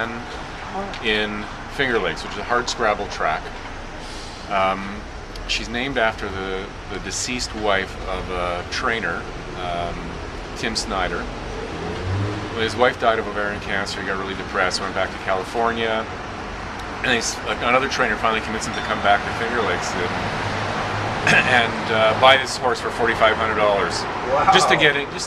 ran in Finger Lakes, which is a hard scrabble track. She's named after the deceased wife of a trainer, Tim Snyder. When his wife died of ovarian cancer, he got really depressed, went back to California, and another trainer finally convinced him to come back to Finger Lakes and buy this horse for $4,500. Wow. Just to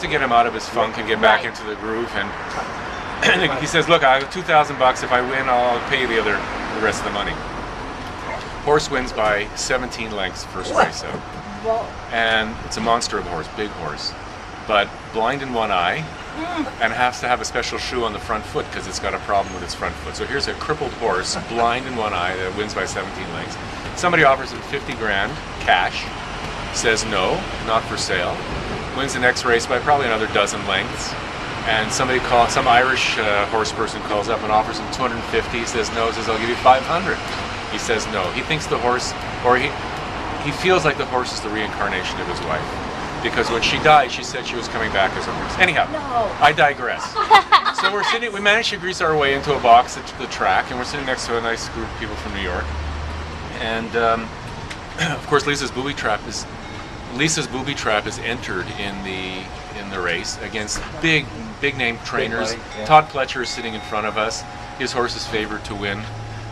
get him out of his funk and get back into the groove. And he says, "Look, I have $2,000. If I win, I'll pay you the rest of the money." Horse wins by 17 lengths first race out, and it's a monster of a horse, big horse, but blind in one eye, and has to have a special shoe on the front foot because it's got a problem with its front foot. So here's a crippled horse, blind in one eye, that wins by 17 lengths. Somebody offers him 50 grand cash, says no, not for sale. Wins the next race by probably another dozen lengths. And some Irish horse person calls up and offers him 250, says no, says I'll give you 500. He says no. He thinks the horse, or he feels like the horse is the reincarnation of his wife. Because when she died, she said she was coming back as a horse. Anyhow, I digress. So we managed to grease our way into a box at the track, and we're sitting next to a nice group of people from New York. And of course, Lisa's booby trap is entered in the race against big name trainers. Yeah. Todd Pletcher is sitting in front of us. His horse is favored to win.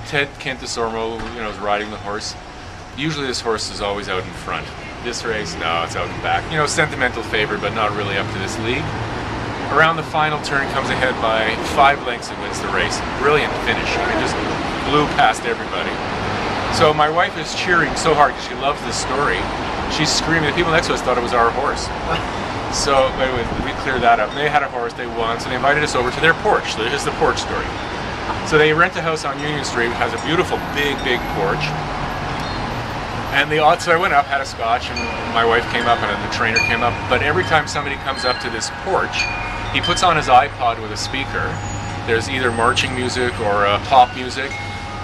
Ted Kentesormo, is riding the horse. Usually this horse is always out in front. This race, no, it's out and back. Sentimental favorite, but not really up to this league. Around the final turn, comes ahead by 5 lengths and wins the race. Brilliant finish. It just blew past everybody. So my wife is cheering so hard because she loves this story. She's screaming. The people next to us thought it was our horse. So anyway, we cleared that up. They had a horse, they won, so they invited us over to their porch. So this is the porch story. So they rent a house on Union Street, which has a beautiful big porch. And so I went up, had a scotch, and my wife came up and the trainer came up. But every time somebody comes up to this porch, he puts on his iPod with a speaker. There's either marching music or pop music,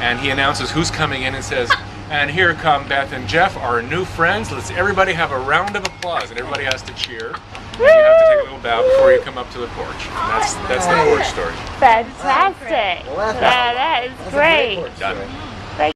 and he announces who's coming in and says, "And here come Beth and Jeff, our new friends. Let's everybody have a round of applause." And everybody has to cheer. And you have to take a little bow before you come up to the porch. And that's the porch story. Fantastic. Well, yeah, that is great. Great. Done.